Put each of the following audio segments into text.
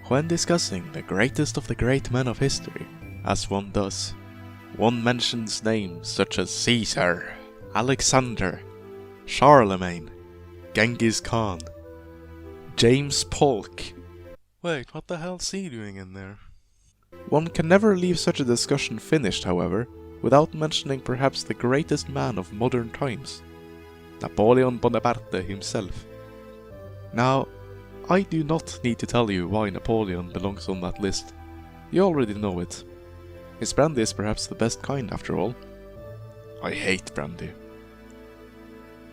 When discussing the greatest of the great men of history, as one does, one mentions names such as Caesar, Alexander, Charlemagne, Genghis Khan, James Polk. Wait, what the hell's he doing in there? One can never leave such a discussion finished, however, without mentioning perhaps the greatest man of modern times, Napoleon Bonaparte himself. Now, I do not need to tell you why Napoleon belongs on that list. You already know it. His brandy is perhaps the best kind after all. I hate brandy.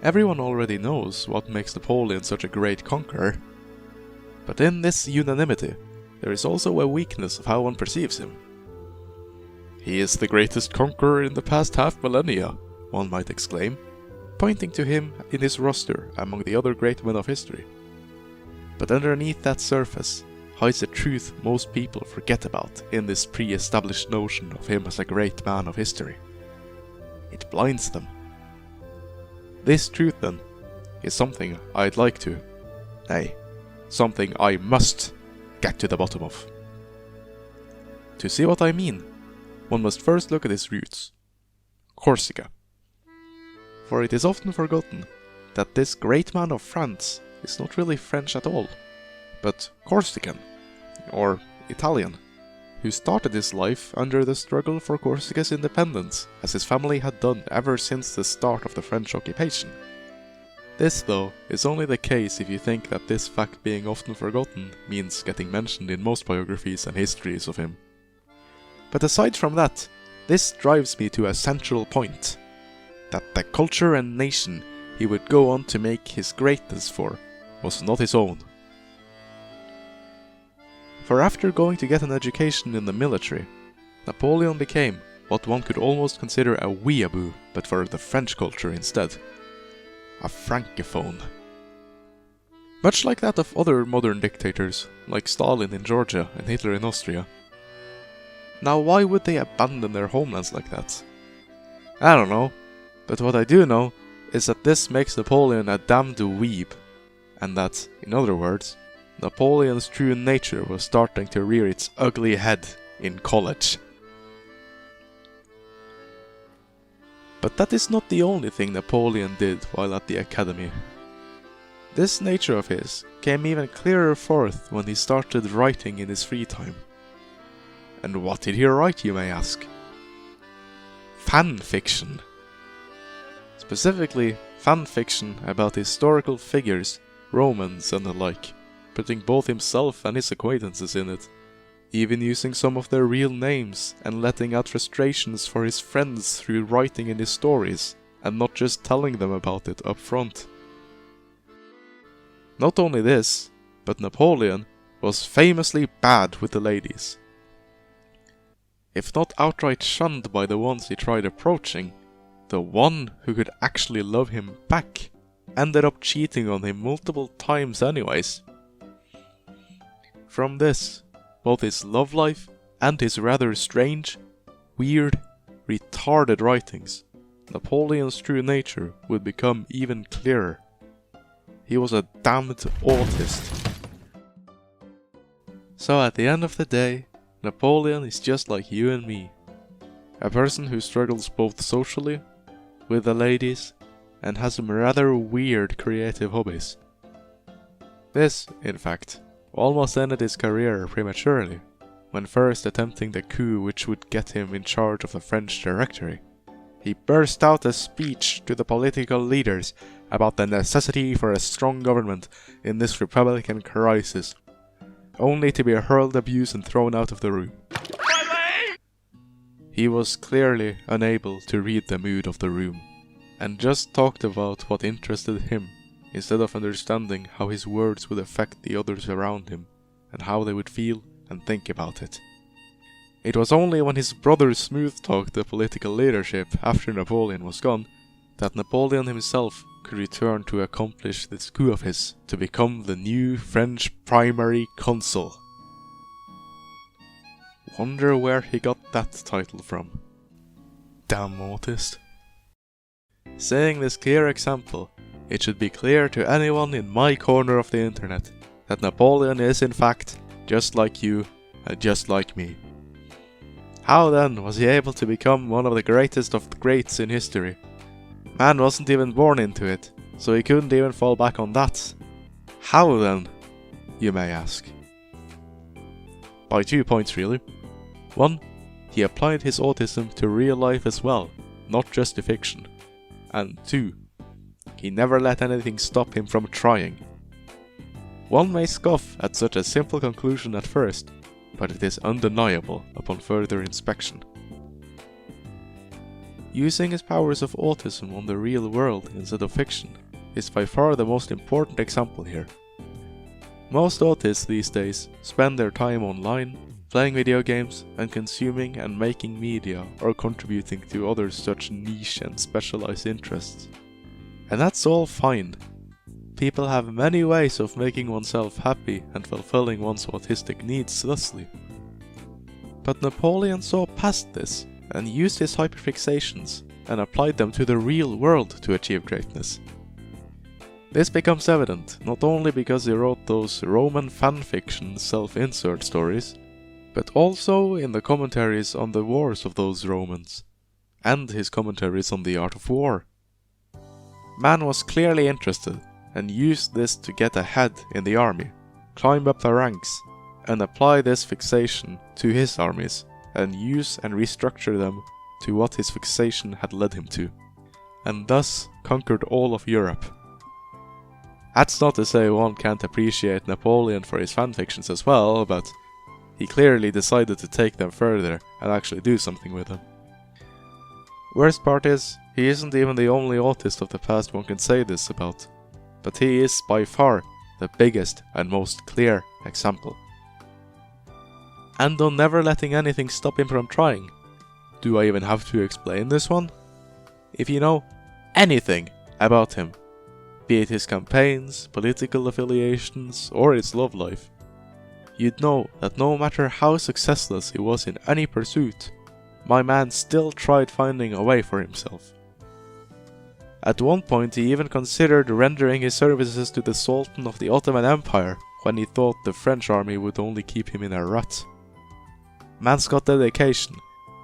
Everyone already knows what makes Napoleon such a great conqueror. But in this unanimity, there is also a weakness of how one perceives him. He is the greatest conqueror in the past half millennia, one might exclaim, pointing to him in his roster among the other great men of history. But underneath that surface hides a truth most people forget about in this pre-established notion of him as a great man of history. It blinds them. This truth, then, is something I'd like to, nay, something I must get to the bottom of. To see what I mean, one must first look at his roots. Corsica. For it is often forgotten that this great man of France is not really French at all, but Corsican, or Italian, who started his life under the struggle for Corsica's independence, as his family had done ever since the start of the French occupation. This, though, is only the case if you think that this fact being often forgotten means getting mentioned in most biographies and histories of him. But aside from that, this drives me to a central point, that the culture and nation he would go on to make his greatness for was not his own. For after going to get an education in the military, Napoleon became what one could almost consider a weeaboo, but for the French culture instead. A francophone. Much like that of other modern dictators, like Stalin in Georgia and Hitler in Austria. Now why would they abandon their homelands like that? I don't know, but what I do know is that this makes Napoleon a damned weeb, and that, in other words, Napoleon's true nature was starting to rear its ugly head in college. But that is not the only thing Napoleon did while at the academy. This nature of his came even clearer forth when he started writing in his free time. And what did he write, you may ask? Fanfiction. Specifically, fanfiction about historical figures, Romans and the like, putting both himself and his acquaintances in it, even using some of their real names and letting out frustrations for his friends through writing in his stories, and not just telling them about it up front. Not only this, but Napoleon was famously bad with the ladies. If not outright shunned by the ones he tried approaching, the one who could actually love him back ended up cheating on him multiple times anyways. From this, both his love life and his rather strange, weird, retarded writings, Napoleon's true nature would become even clearer. He was a damned autist. So at the end of the day, Napoleon is just like you and me. A person who struggles both socially, with the ladies, and has some rather weird creative hobbies. This, in fact, almost ended his career prematurely, when first attempting the coup which would get him in charge of the French Directory. He burst out a speech to the political leaders about the necessity for a strong government in this Republican crisis, only to be hurled, abused and thrown out of the room. He was clearly unable to read the mood of the room, and just talked about what interested him, instead of understanding how his words would affect the others around him, and how they would feel and think about it. It was only when his brother smooth-talked the political leadership after Napoleon was gone, that Napoleon himself could return to accomplish this coup of his to become the new French primary consul. Wonder where he got that title from. Damn autist. Seeing this clear example, it should be clear to anyone in my corner of the internet that Napoleon is in fact just like you and just like me. How then was he able to become one of the greatest of the greats in history? Man wasn't even born into it, so he couldn't even fall back on that. How then, you may ask? By 2 points really. 1. He applied his autism to real life as well, not just to fiction. And 2. He never let anything stop him from trying. One may scoff at such a simple conclusion at first, but it is undeniable upon further inspection. Using his powers of autism on the real world instead of fiction is by far the most important example here. Most autists these days spend their time online, playing video games, and consuming and making media or contributing to other such niche and specialized interests. And that's all fine. People have many ways of making oneself happy and fulfilling one's autistic needs thusly. But Napoleon saw past this and used his hyperfixations and applied them to the real world to achieve greatness. This becomes evident not only because he wrote those Roman fanfiction self-insert stories, but also in the commentaries on the wars of those Romans, and his commentaries on the art of war. Man was clearly interested, and used this to get ahead in the army, climb up the ranks, and apply this fixation to his armies, and use and restructure them to what his fixation had led him to, and thus conquered all of Europe. That's not to say one can't appreciate Napoleon for his fanfictions as well, but he clearly decided to take them further and actually do something with them. Worst part is, he isn't even the only autist of the past one can say this about, but he is by far the biggest and most clear example. And on never letting anything stop him from trying. Do I even have to explain this one? If you know anything about him, be it his campaigns, political affiliations, or his love life, you'd know that no matter how successless he was in any pursuit, my man still tried finding a way for himself. At one point he even considered rendering his services to the Sultan of the Ottoman Empire when he thought the French army would only keep him in a rut. Man's got dedication,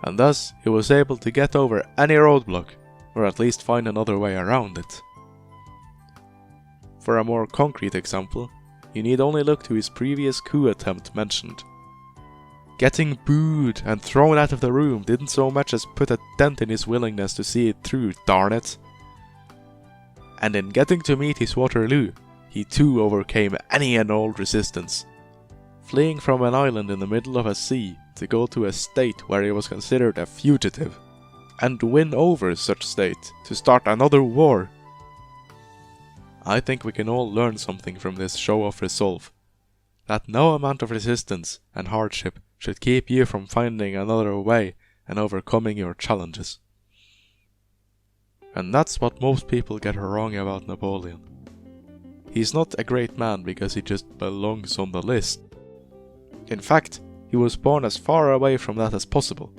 and thus he was able to get over any roadblock, or at least find another way around it. For a more concrete example, you need only look to his previous coup attempt mentioned. Getting booed and thrown out of the room didn't so much as put a dent in his willingness to see it through, darn it. And in getting to meet his Waterloo, he too overcame any and all resistance, fleeing from an island in the middle of a sea to go to a state where he was considered a fugitive, and win over such state to start another war. I think we can all learn something from this show of resolve, that no amount of resistance and hardship should keep you from finding another way and overcoming your challenges. And that's what most people get wrong about Napoleon. He's not a great man because he just belongs on the list. In fact, he was born as far away from that as possible.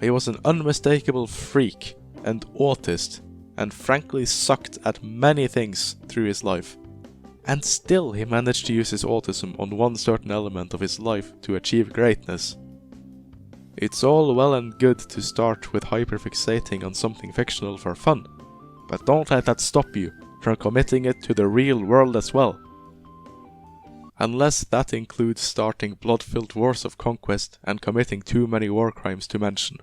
He was an unmistakable freak and autist, and frankly sucked at many things through his life. And still he managed to use his autism on one certain element of his life to achieve greatness. It's all well and good to start with hyperfixating on something fictional for fun, but don't let that stop you from committing it to the real world as well. Unless that includes starting blood-filled wars of conquest and committing too many war crimes to mention.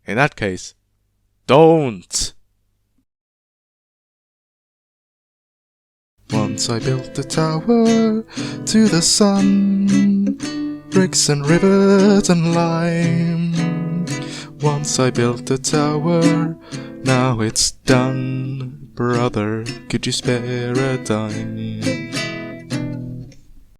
In that case, don't! Once I built a tower to the sun, bricks and rivets and lime. Once I built a tower, now it's done. Brother, could you spare a dime?